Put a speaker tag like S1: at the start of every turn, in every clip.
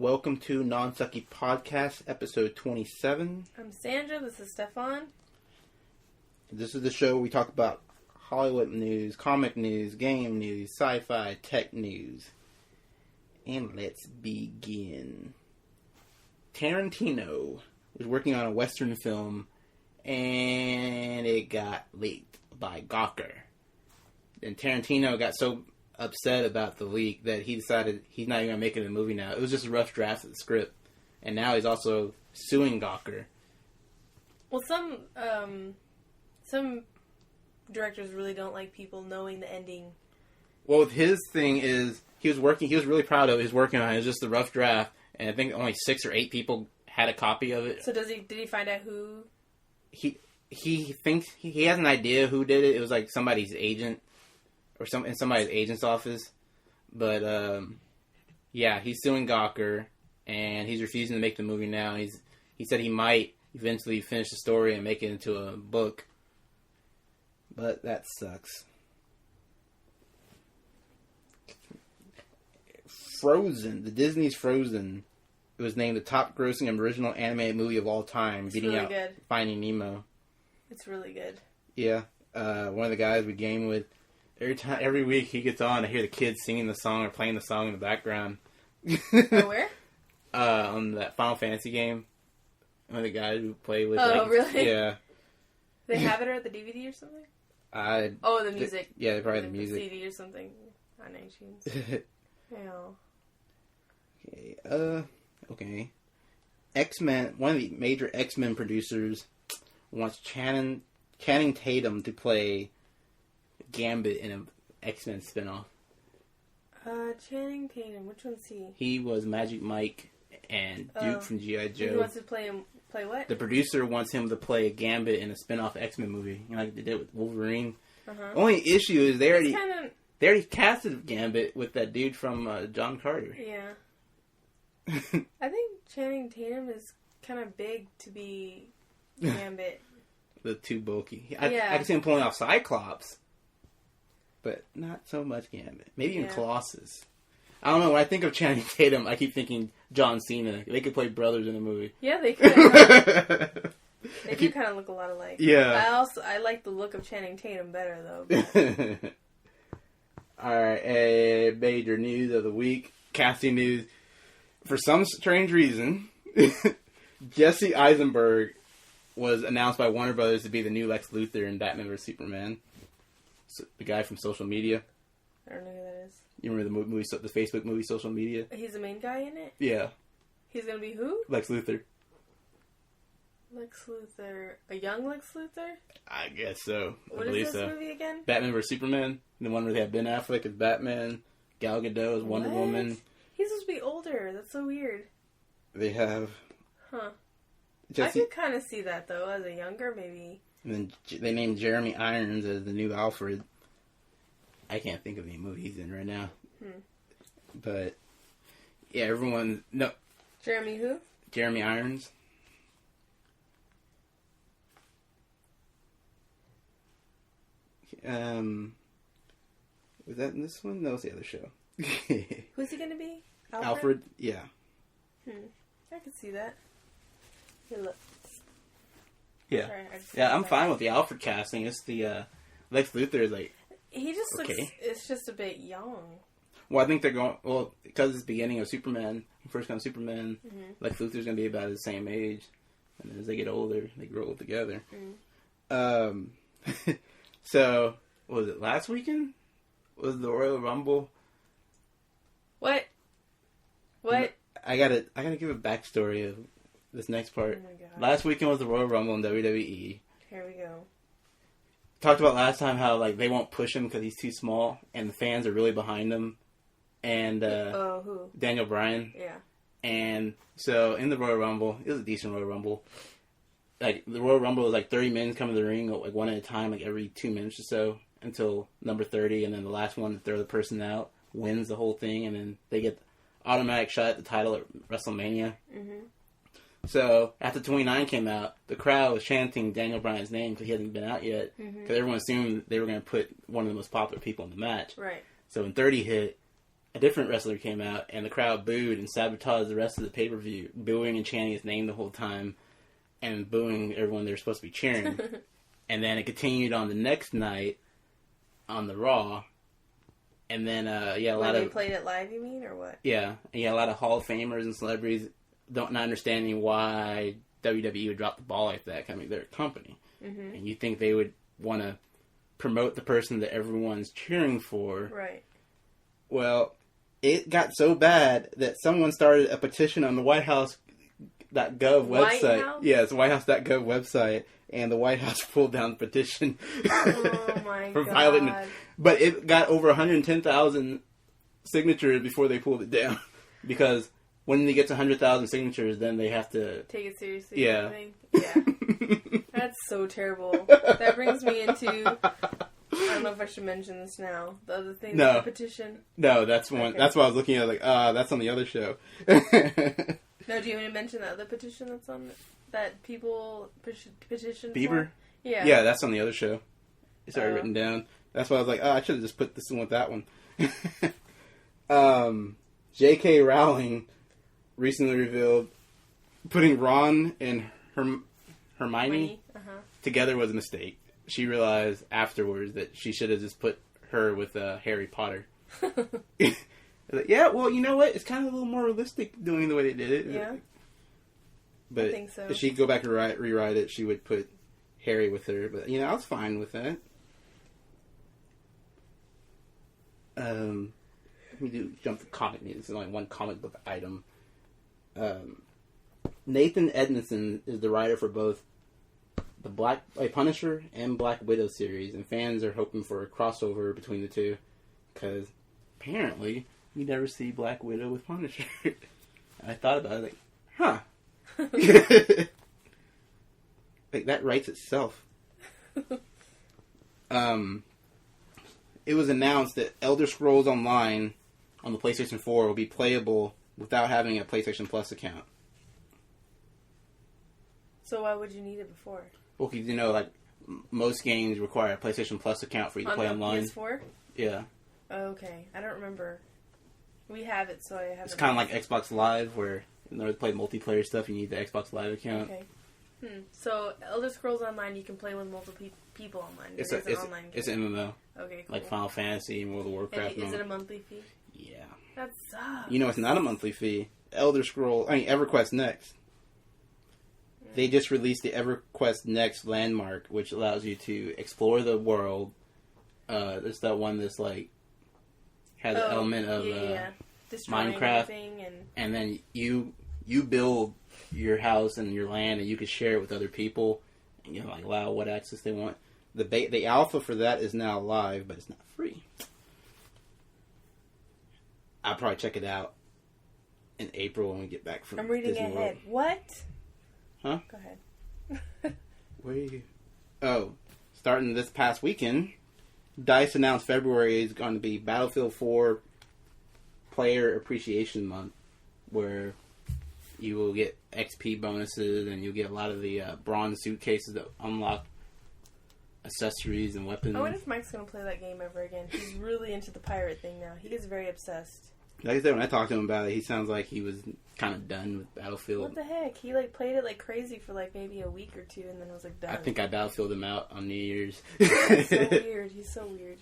S1: Welcome to Non-Sucky Podcast, episode 27.
S2: I'm Sandra, this is Stefan.
S1: This is the show where we talk about Hollywood news, comic news, game news, sci-fi, tech news. And let's begin. Tarantino was working on a Western film, and it got leaked by Gawker. And Tarantino got so upset about the leak that he decided he's not even going to make it a movie now. It was just a rough draft of the script. And now he's also suing Gawker.
S2: Well, some directors really don't like people knowing the ending.
S1: Well, his thing is, he was really proud of it. He was working on it. It was just a rough draft. And I think only 6 or 8 people had a copy of it.
S2: So did he find out who?
S1: He thinks, he has an idea who did it. It was like somebody's agent. Or in somebody's agent's office. But, yeah, he's suing Gawker, and he's refusing to make the movie now. He said he might eventually finish the story and make it into a book. But that sucks. Frozen, the Disney's Frozen, it was named the top-grossing original animated movie of all time, beating out Finding Nemo.
S2: It's really good.
S1: Yeah, one of the guys we game with, every week he gets on, I hear the kids singing the song or playing the song in the background.
S2: Oh, where?
S1: On that Final Fantasy game. One of the guys who play with.
S2: Oh, really?
S1: Yeah.
S2: They have it or the DVD or something? The music.
S1: Yeah, probably the music.
S2: CD or something on iTunes. Yeah.
S1: Okay. X-Men, one of the major X-Men producers wants Channing Tatum to play Gambit in an X-Men spinoff.
S2: Channing Tatum, which one's he?
S1: He was Magic Mike and Duke from G.I. Joe.
S2: He wants to play what?
S1: The producer wants him to play Gambit in a spin-off X-Men movie, like they did with Wolverine. Uh-huh. Only issue is they already casted Gambit with that dude from John Carter.
S2: Yeah. I think Channing Tatum is kind of big to be Gambit.
S1: The too bulky. I can see him pulling off Cyclops. But not so much Gambit. Maybe even Colossus. I don't know. When I think of Channing Tatum, I keep thinking John Cena. They could play brothers in a movie.
S2: Yeah, they could. They do kind of look a lot alike.
S1: Yeah.
S2: I like the look of Channing Tatum better, though.
S1: Alright, major news of the week. Casting news. For some strange reason, Jesse Eisenberg was announced by Warner Brothers to be the new Lex Luthor in Batman vs. Superman. The guy from Social Media.
S2: I don't know who that is.
S1: You remember the Facebook movie Social Media?
S2: He's the main guy in it?
S1: Yeah.
S2: He's gonna be who?
S1: Lex Luthor.
S2: Lex Luthor. A young Lex Luthor?
S1: I guess so.
S2: What is this movie again?
S1: Batman vs. Superman. The one where they have Ben Affleck as Batman, Gal Gadot as Wonder Woman.
S2: He's supposed to be older. That's so weird.
S1: They have...
S2: Huh. I could kind of see that, though, as a younger, maybe.
S1: And then they named Jeremy Irons as the new Alfred. I can't think of any movie he's in right now. But, yeah, everyone... No.
S2: Jeremy who?
S1: Jeremy Irons. Was that in this one? No, it's the other show.
S2: Who's he going to be?
S1: Alfred? Yeah.
S2: I could see that. Here, look.
S1: Yeah. Sorry, I'm fine with the Alfred casting. It's the Lex Luthor is like...
S2: He just looks... It's just a bit young.
S1: Well, I think they're going... Well, because it's the beginning of Superman, first kind of Superman, Lex Luthor's going to be about the same age. And then as they get older, they grow old together. So, what was it, last weekend? Was the Royal Rumble?
S2: What?
S1: I gotta give a backstory of this next part. Oh my God. Last weekend was the Royal Rumble in WWE.
S2: Here we go.
S1: Talked about last time how like they won't push him because he's too small, and the fans are really behind him. And
S2: who?
S1: Daniel Bryan.
S2: Yeah.
S1: And so in the Royal Rumble, it was a decent Royal Rumble. Like the Royal Rumble was like 30 men come to the ring, like one at a time, like every 2 minutes or so until number 30, and then the last one to throw the person out wins the whole thing, and then they get automatic shot at the title at WrestleMania. Mm-hmm. So after 29 came out, the crowd was chanting Daniel Bryan's name because he hadn't been out yet, because everyone assumed they were going to put one of the most popular people in the match.
S2: Right.
S1: So when 30 hit, a different wrestler came out, and the crowd booed and sabotaged the rest of the pay-per-view, booing and chanting his name the whole time, and booing everyone they were supposed to be cheering. And then it continued on the next night on the Raw, and then
S2: they played it live, you mean, or what?
S1: Yeah, and a lot of Hall of Famers and celebrities not understanding why WWE would drop the ball like that. I mean, they're a company, and you think they would want to promote the person that everyone's cheering for,
S2: right?
S1: Well, it got so bad that someone started a petition on the WhiteHouse.gov website.
S2: House?
S1: Yeah, it's the WhiteHouse.gov website, and the White House pulled down the petition.
S2: Oh my
S1: for
S2: God.
S1: violating it. But it got over 110,000 signatures before they pulled it down. Because when they get to 100,000 signatures, then they have to
S2: take it seriously.
S1: Yeah.
S2: Yeah. That's so terrible. That brings me into, I don't know if I should mention this now. The other thing, the petition.
S1: No, that's one. Okay. That's what I was looking at. Like, that's on the other show.
S2: No, do you want me to mention the other petition that's on that people petition?
S1: Bieber?
S2: For? Yeah.
S1: Yeah, that's on the other show. It's already written down. That's why I was like, I should have just put this one with that one. J.K. Rowling recently revealed putting Ron and Hermione together was a mistake. She realized afterwards that she should have just put her with Harry Potter. Like, yeah, well, you know what? It's kind of a little more realistic doing the way they did it.
S2: Yeah.
S1: But
S2: I think so.
S1: If she'd go back and rewrite it, she would put Harry with her. But, I was fine with that. Let me jump to comic news. This is only one comic book item. Nathan Edmondson is the writer for both the Punisher and Black Widow series, and fans are hoping for a crossover between the two, because apparently you never see Black Widow with Punisher. I thought about it, like, like, that writes itself. It was announced that Elder Scrolls Online on the PlayStation 4 will be playable without having a PlayStation Plus account.
S2: So why would you need it before?
S1: Well, because, like, most games require a PlayStation Plus account for you to play online.
S2: PS4?
S1: Yeah.
S2: Okay. I don't remember. We have it, so I have it.
S1: It's kind of like Xbox Live, where in order to play multiplayer stuff, you need the Xbox Live account.
S2: Okay. So, Elder Scrolls Online, you can play with multiple people online. It's an online game. It's an
S1: MMO.
S2: Okay, cool.
S1: Like Final Fantasy and World of Warcraft.
S2: And is it a monthly fee?
S1: Yeah.
S2: That sucks.
S1: It's not a monthly fee. EverQuest Next. They just released the EverQuest Next Landmark, which allows you to explore the world. There's that one that's like has an element of Minecraft, and then you build your house and your land, and you can share it with other people, and like allow what access they want. The alpha for that is now live, but it's not free. I'll probably check it out in April when we get back from.
S2: I'm reading
S1: Disney
S2: ahead.
S1: World.
S2: What?
S1: Huh?
S2: Go ahead.
S1: Where are you? Oh, starting this past weekend, DICE announced February is going to be Battlefield 4 Player Appreciation Month, where you will get XP bonuses and you'll get a lot of the bronze suitcases that unlock accessories and weapons.
S2: I wonder if Mike's going to play that game ever again. He's really into the pirate thing now. He is very obsessed.
S1: Like I said, when I talked to him about it, he sounds like he was kind of done with Battlefield.
S2: What the heck? He played it like crazy for maybe a week or two, and then was done.
S1: I think I Battlefielded him out on New Year's.
S2: He's so weird. He's so weird.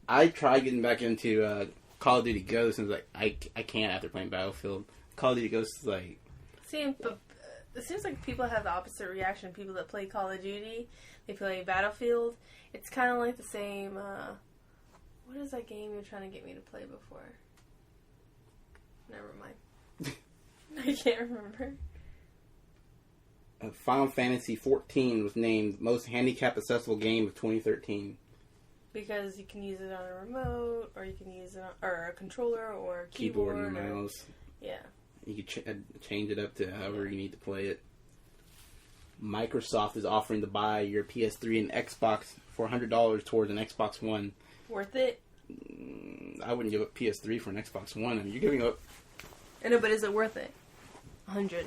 S1: I tried getting back into Call of Duty Ghosts, and I can't after playing Battlefield. Call of Duty Ghosts is like...
S2: See, but it seems like people have the opposite reaction. People that play Call of Duty, they play Battlefield. It's kind of like the same... what is that game you're trying to get me to play before? Never mind. I can't remember.
S1: Final Fantasy XIV was named Most Handicap Accessible Game of 2013.
S2: Because you can use it on a remote, or you can use it on a controller, or a keyboard
S1: and mouse.
S2: Yeah.
S1: You can change it up to however you need to play it. Microsoft is offering to buy your PS3 and Xbox for $100 towards an Xbox One.
S2: Worth it?
S1: I wouldn't give up PS3 for an Xbox One. I mean, you're giving up...
S2: I know, but is it worth it? $100.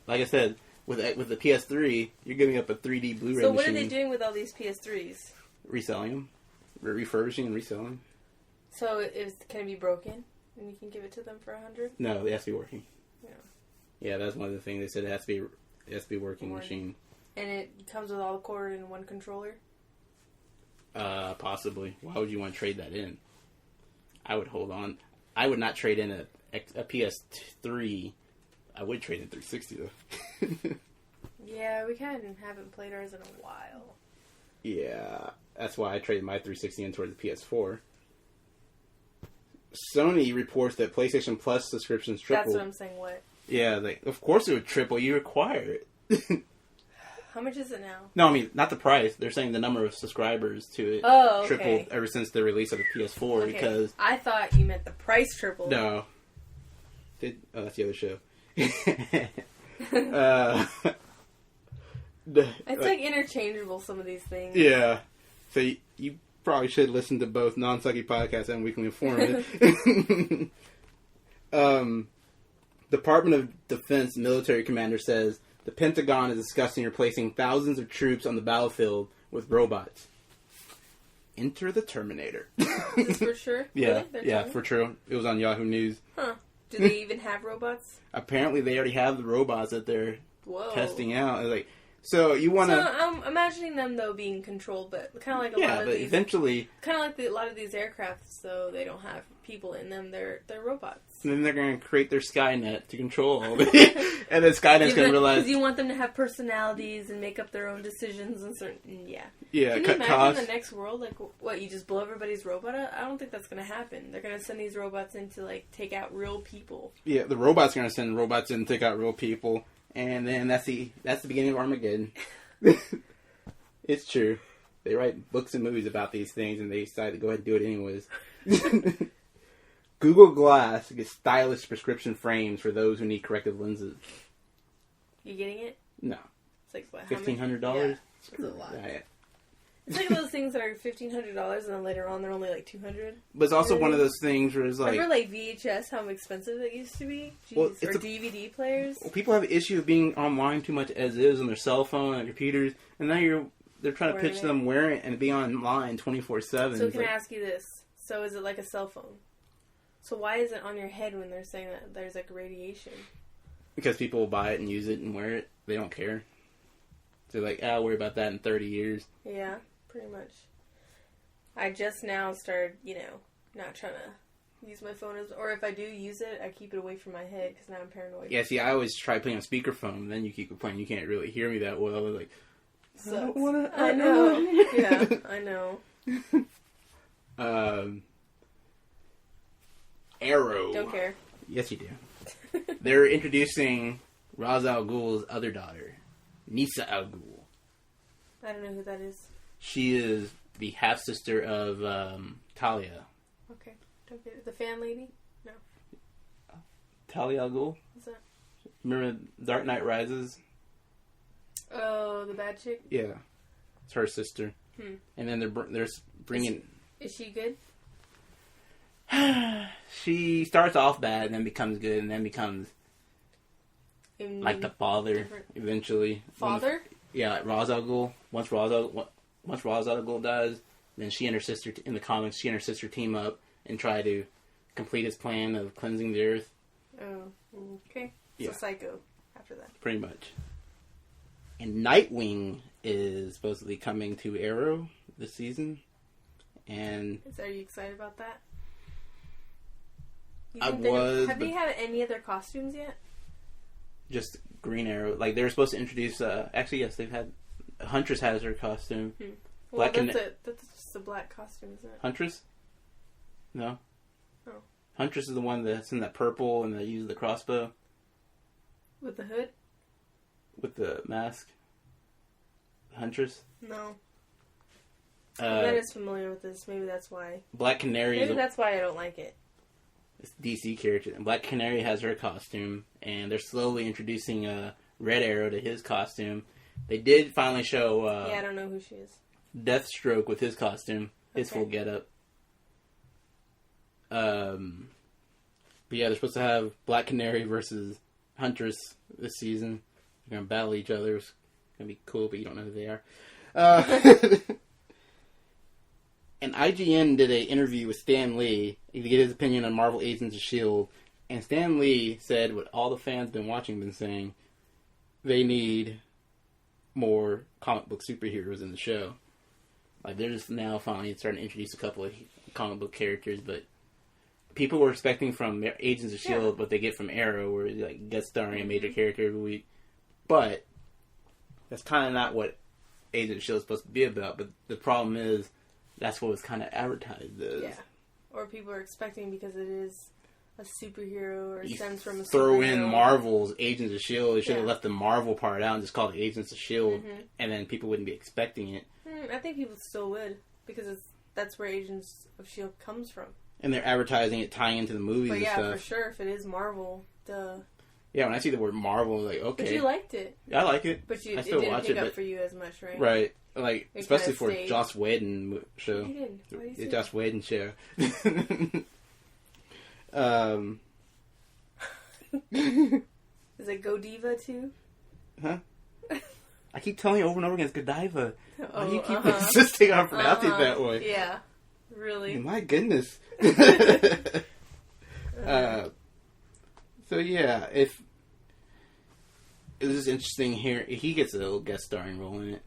S1: Like I said, with the PS3, you're giving up a 3D Blu-ray machine.
S2: So what are they doing with all these PS3s?
S1: Reselling them. Refurbishing and reselling.
S2: So can it be broken? And you can give it to them for $100?
S1: No, it has to be working.
S2: Yeah.
S1: Yeah, that's one of the things they said. It has to be working machine.
S2: And it comes with all the cord and one controller?
S1: Possibly. Why would you want to trade that in? I would hold on. I would not trade in a PS3. I would trade in 360 though.
S2: Yeah, we kind of haven't played ours in a while.
S1: Yeah, that's why I traded my 360 in towards the PS4. Sony reports that PlayStation Plus subscriptions tripled.
S2: That's what I'm saying. What?
S1: Yeah, of course it would triple. You require it.
S2: How much is it now?
S1: No, I mean, not the price. They're saying the number of subscribers to it tripled ever since the release of the PS4 because...
S2: I thought you meant the price tripled.
S1: No. That's the other show.
S2: It's like interchangeable, some of these things.
S1: Yeah. So you probably should listen to both Non-Sucky Podcast and Weekly Informative. Department of Defense military commander says the Pentagon is discussing replacing thousands of troops on the battlefield with robots. Enter the Terminator.
S2: Is this for sure?
S1: Yeah,
S2: really?
S1: yeah, for true. It was on Yahoo News.
S2: Huh. Do they even have robots?
S1: Apparently, they already have the robots that they're testing out. So you want to?
S2: So I'm imagining them though being controlled, but kind of like a lot of these.
S1: Eventually,
S2: kind of like a lot of these aircrafts, though they don't have people in them. They're robots.
S1: And then they're going to create their Skynet to control all of it, and then Skynet's going to realize
S2: because you want them to have personalities and make up their own decisions and certain Can
S1: you
S2: imagine
S1: costs.
S2: the next world? Like what? You just blow everybody's robot up? I don't think that's going to happen. They're going to send these robots in to like take out real people. Yeah, the robots are going to send robots in to take out real people. And then that's the beginning of Armageddon. It's true. They write books and movies about these things, and they decide to go ahead and do it anyways. Google Glass gets stylish prescription frames for those who need corrective lenses. You getting it?
S1: No.
S2: It's like what?
S1: $1,500?
S2: Yeah, it's a lot. It's like those things that are $1,500 and then later on they're only like $200.
S1: But it's also one of those things where it's like...
S2: Remember like VHS, how expensive it used to be? Jeez. Well, or DVD players?
S1: Well, people have an issue of being online too much as is on their cell phone and computers, and now they're trying to pitch them wearing it and be online 24/7.
S2: So can I ask you this? So is it like a cell phone? So why is it on your head when they're saying that there's like radiation?
S1: Because people will buy it and use it and wear it. They don't care. They're like, I'll worry about that in 30 years.
S2: Yeah. Pretty much. I just now started, not trying to use my phone or if I do use it, I keep it away from my head because now I'm paranoid. Yeah, see, I always try putting on speakerphone, then you keep complaining you can't really hear me that well. I was like, I know. Yeah, I know. Arrow. Don't care. Yes, you do. They're introducing Ra's al Ghul's other daughter, Nisa al Ghul. I don't know who that is. She is the half-sister of Talia. Okay. Don't get it. The fan lady? No. Talia al Ghul? What's that? Remember Dark Knight Rises? Oh, the bad chick? Yeah. It's her sister. And then they're bringing... Is she good? She starts off bad and then becomes good and then becomes like the father eventually. Father? Like Ra's al Ghul. Once Ra's al Ghul dies, then she and her sister, in the comics, she and her sister team up and try to complete his plan of cleansing the earth. Oh, okay. So Psycho after that. Pretty much. And Nightwing is supposedly coming to Arrow this season. And are you excited about that? Have they had any other costumes yet? Just Green Arrow. Like, they were supposed to introduce... actually, yes, they've had... Huntress has her costume. Well, that's just a black costume, isn't it? Huntress? No. Oh. Huntress is the one that's in that purple and that uses the crossbow. With the hood? With the mask. Huntress? No. I'm not as familiar with this. Maybe that's why. Black Canary. Maybe that's why I don't like it.
S1: It's DC character. And Black Canary has her costume, and they're slowly introducing Red Arrow to his costume. They did finally show
S2: I don't know who she is.
S1: Deathstroke with his costume, his full getup. But yeah, they're supposed to have Black Canary versus Huntress this season. They're gonna battle each other. It's gonna be cool, but you don't know who they are. And IGN did an interview with Stan Lee to get his opinion on Marvel Agents of S.H.I.E.L.D. And Stan Lee said what all the fans been saying, they need more comic book superheroes in the show. Like, they're just now finally starting to introduce a couple of comic book characters, but people were expecting from Agents of S.H.I.E.L.D. what they get from Arrow, where it's like guest starring a major character every week. But that's kind of not what Agents of S.H.I.E.L.D. is supposed to be about. But the problem is, that's what was kind of advertised as. Yeah.
S2: Or people are expecting because it is a superhero or stems from a superhero.
S1: Throw in Marvel's Agents of S.H.I.E.L.D. You should have left the Marvel part out and just called it Agents of S.H.I.E.L.D. And then people wouldn't be expecting it.
S2: I think people still would, because that's where Agents of S.H.I.E.L.D. comes from.
S1: And they're advertising it, tying into the movies and stuff.
S2: But for sure, if it is Marvel, duh.
S1: Yeah, when I see the word Marvel, I'm like, okay.
S2: But you liked it.
S1: Yeah, I like it.
S2: But it didn't pick up for you as much, right?
S1: Right. Like, it especially for Joss Whedon show.
S2: You didn't. Why do you say
S1: the Joss Whedon show.
S2: Is it Godiva too?
S1: Huh? I keep telling you over and over again, it's Godiva. Why do you keep insisting on pronouncing it that way?
S2: Yeah. Really?
S1: My goodness. So yeah, if it was just interesting here, he gets a little guest starring role in it.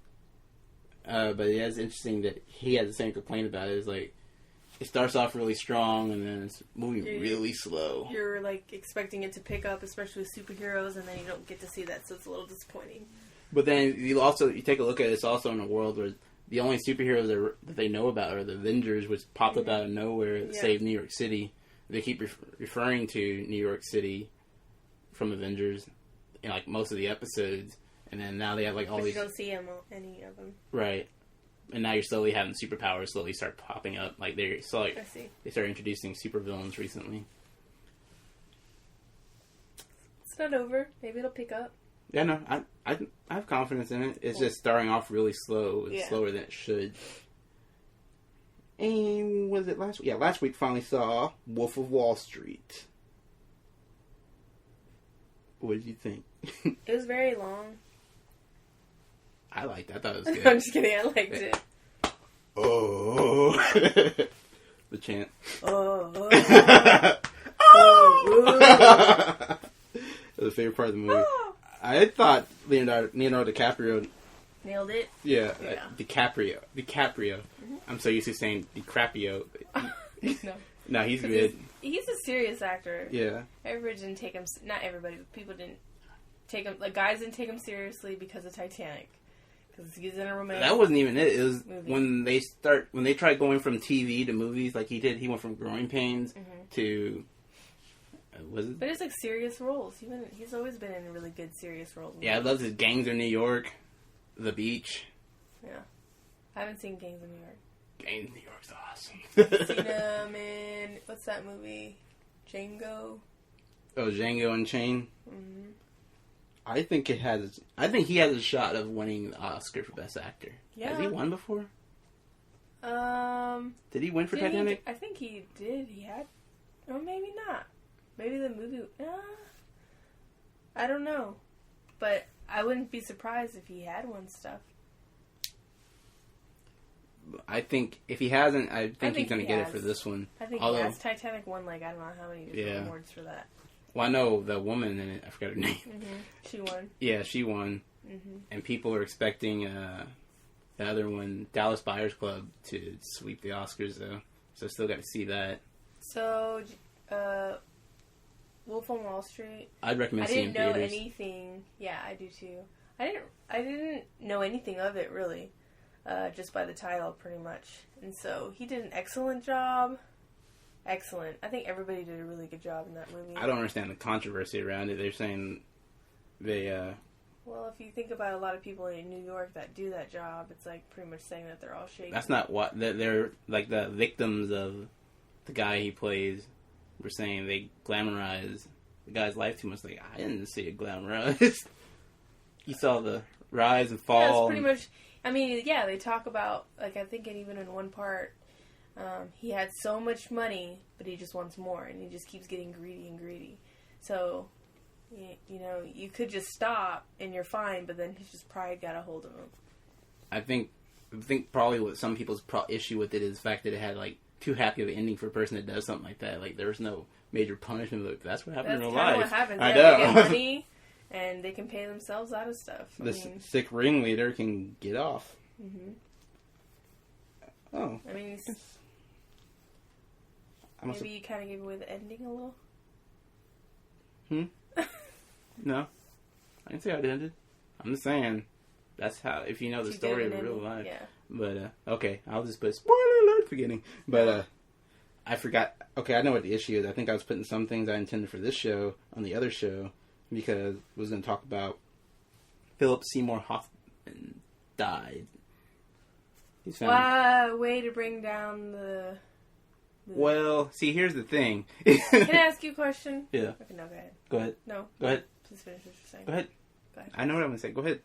S1: But yeah, it's interesting that he has the same complaint about it. It's like, it starts off really strong and then it's moving really slow.
S2: You're like expecting it to pick up, especially with superheroes, and then you don't get to see that, so it's a little disappointing.
S1: But then you take a look at it, it's also in a world where the only superheroes that they know about are the Avengers, which popped up out of nowhere to save New York City. They keep referring to New York City from Avengers in like most of the episodes, and then now they have like all these.
S2: You don't see any of them,
S1: right? And now you're slowly having superpowers slowly start popping up. Like they started introducing supervillains recently.
S2: It's not over. Maybe it'll pick up.
S1: Yeah, no, I have confidence in it. It's just starting off really slow. It's slower than it should. And was it last week? Yeah, last week finally saw Wolf of Wall Street. What did you think?
S2: It was very long.
S1: I liked it. I thought it was good.
S2: I'm just kidding. I liked it.
S1: Oh. The chant.
S2: Oh.
S1: That was the favorite part of the movie. I thought Leonardo DiCaprio
S2: nailed it.
S1: Yeah. DiCaprio. Mm-hmm. I'm so used to saying DiCaprio. No, he's good.
S2: He's a serious actor.
S1: Yeah.
S2: Everybody didn't take him. Not everybody, but people didn't take him. Like guys didn't take him seriously because of Titanic. Because he's in a romantic.
S1: That wasn't even it. It was when they tried going from TV to movies, like he did. He went from Growing Pains to. Was it?
S2: But it's like serious roles. He's always been in really good serious roles.
S1: Yeah, I love his Gangs of New York, The Beach.
S2: Yeah, I haven't seen Gangs of New York.
S1: Gangs of New York's awesome.
S2: Seen him in what's that movie? Django.
S1: Oh, Django Unchained.
S2: Mm-hmm.
S1: I think he has a shot of winning the Oscar for Best Actor.
S2: Yeah.
S1: Has he won before? Did he win for Titanic?
S2: I think he did. He had, or maybe not. Maybe the movie. I don't know, but I wouldn't be surprised if he had won stuff.
S1: I think if he hasn't, I think he's going to get it for this one.
S2: I think he has. Titanic won like I don't know how many different awards for that.
S1: Well, I know the woman in it. I forgot her name.
S2: Mm-hmm. She won.
S1: Yeah, she won. Mm-hmm. And people are expecting the other one, Dallas Buyers Club, to sweep the Oscars though. So still got to see that.
S2: So, Wolf on Wall Street.
S1: I'd recommend seeing theaters.
S2: I didn't know anything. Yeah, I do too. I didn't know anything of it really, just by the title pretty much. And so he did an excellent job. Excellent. I think everybody did a really good job in that movie.
S1: I don't understand the controversy around it. They're saying they.
S2: Well, if you think about a lot of people in New York that do that job, it's like pretty much saying that they're all shady.
S1: That's not what they're like the victims of the guy he plays. were saying they glamorize the guy's life too much. Like, I didn't see it glamorized. You saw the rise and fall.
S2: Yeah, it's pretty much. I mean, yeah, they talk about, like, I think even in one part, he had so much money, but he just wants more, and he just keeps getting greedy and greedy. So, you know, you could just stop, and you're fine, but then his just pride got a hold of him.
S1: I think probably what some people's issue with it is the fact that it had, like, too happy of an ending for a person that does something like that. Like, there's no major punishment. Like, that's what happened in real life.
S2: That's kind of what happens.
S1: I
S2: know.
S1: know.
S2: They get money, and they can pay themselves out of stuff.
S1: Sick ringleader can get off.
S2: Mm-hmm.
S1: Oh.
S2: I mean, maybe you kind of gave away the ending a little?
S1: No. I didn't say how it ended. I'm just saying, that's how, if you know the story of real life.
S2: Yeah.
S1: But, okay, I'll just put spoiler alert at the beginning. But, I forgot. Okay, I know what the issue is. I think I was putting some things I intended for this show on the other show because I was going to talk about Philip Seymour Hoffman died. He's found...
S2: Wow, way to bring down the...
S1: Well, see, here's the thing.
S2: Can I ask you a question?
S1: Yeah.
S2: Okay, no, go ahead.
S1: Go ahead.
S2: No.
S1: Go ahead.
S2: Please finish what you're saying.
S1: Go ahead.
S2: Go ahead.
S1: I know what I'm going to say. Go ahead.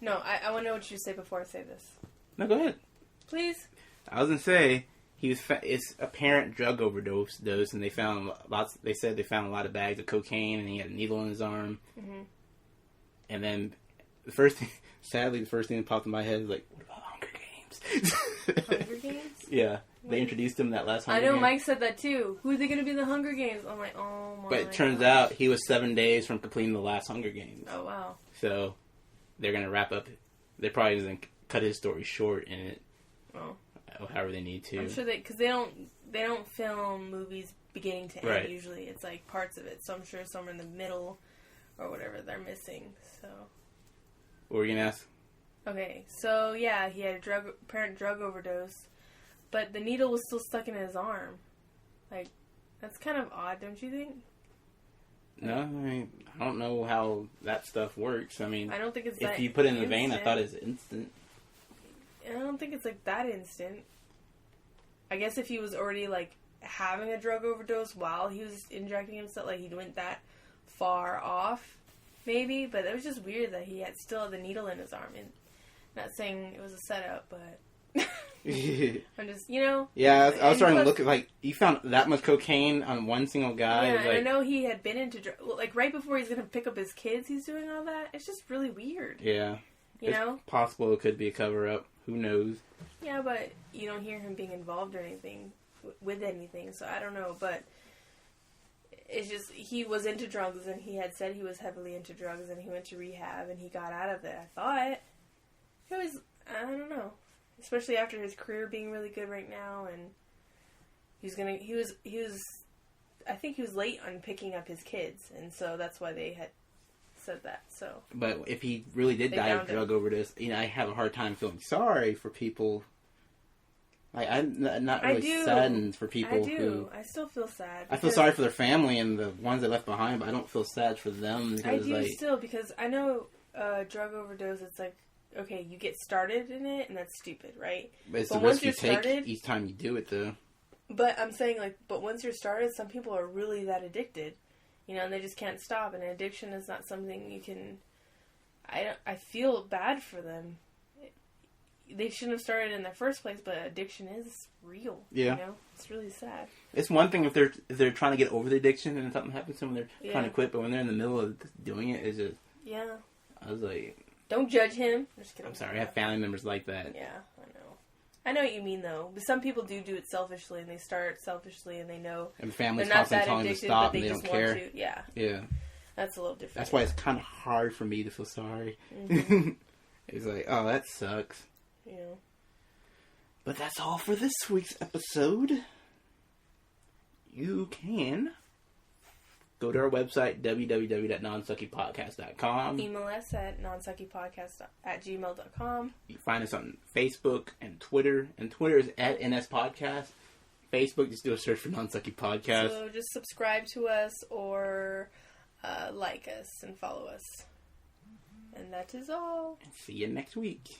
S2: No, I want to know what you say before I say this.
S1: No, go ahead.
S2: Please?
S1: I was going to say, it's apparent drug overdose, and they found they said they found a lot of bags of cocaine, and he had a needle in his arm. Mm-hmm. And then, sadly, the first thing that popped in my head is like, what about Hunger Games?
S2: Hunger Games?
S1: Yeah. They introduced him that last Hunger Games.
S2: I know Mike said that too. Who are they going to be in the Hunger Games? I'm like, oh my god.
S1: But it turns out he was 7 days from completing the last Hunger Games.
S2: Oh, wow.
S1: So, they're going to wrap up. They're probably going to cut his story short in it.
S2: Oh.
S1: However they need to.
S2: I'm sure because they don't film movies beginning to end,
S1: right.
S2: Usually. It's like parts of it. So I'm sure somewhere in the middle or whatever they're missing. So.
S1: What were you going to ask?
S2: Okay. So, yeah, he had apparent drug overdose. But the needle was still stuck in his arm. Like, that's kind of odd, don't you think?
S1: No, I mean, I don't know how that stuff works. I mean,
S2: I don't think it's
S1: if
S2: that
S1: you put it in the
S2: instant.
S1: vein, I thought it's instant.
S2: I don't think it's like that instant. I guess if he was already like having a drug overdose while he was injecting himself, like he went that far off, maybe. But it was just weird that he still had the needle in his arm. And not saying it was a setup, but I'm just,
S1: Yeah, I was starting to look at, like, you found that much cocaine on one single guy.
S2: Yeah,
S1: like,
S2: and I know he had been into like right before he's gonna pick up his kids, he's doing all that. It's just really weird.
S1: Yeah,
S2: it's
S1: possible it could be a cover up. Who knows?
S2: Yeah, but you don't hear him being involved or anything with anything, so I don't know. But it's just he was into drugs, and he had said he was heavily into drugs, and he went to rehab, and he got out of it. I thought it was, I don't know, especially after his career being really good right now, and he was. I think he was late on picking up his kids, and so that's why they had said that. So,
S1: but if he really did die of drug overdose, I have a hard time feeling sorry for people. I'm not really saddened for people who.
S2: I still feel sad.
S1: I feel sorry for their family and the ones they left behind, but I don't feel sad for them. Because,
S2: I do still, because I know drug overdose. It's like, okay, you get started in it, and that's stupid, right?
S1: But it's the risk you take each time you do it, though.
S2: But I'm saying, like, but once you're started, some people are really that addicted, and they just can't stop. And addiction is not something you can. I feel bad for them. They shouldn't have started in the first place, but addiction is real. Yeah, it's really sad.
S1: It's one thing if they're trying to get over the addiction and something happens to them, they're trying to quit. But when they're in the middle of doing it, it's just I was like,
S2: don't judge him.
S1: I'm sorry, I have family members like that.
S2: Yeah, I know what you mean though. But some people do it selfishly, and they start selfishly, and they know
S1: and the family's constantly telling them to stop, and they don't care.
S2: Yeah, that's a little different.
S1: That's why it's kind of hard for me to feel sorry. Mm-hmm. It's like, oh, that sucks.
S2: Yeah.
S1: But that's all for this week's episode. You can go to our website, www.nonsuckypodcast.com.
S2: Email us at nonsuckypodcast@gmail.com.
S1: You can find us on Facebook and Twitter. And Twitter is at NSPodcast. Facebook, just do a search for Non-Sucky Podcast.
S2: So just subscribe to us or like us and follow us. And that is all.
S1: And see you next week.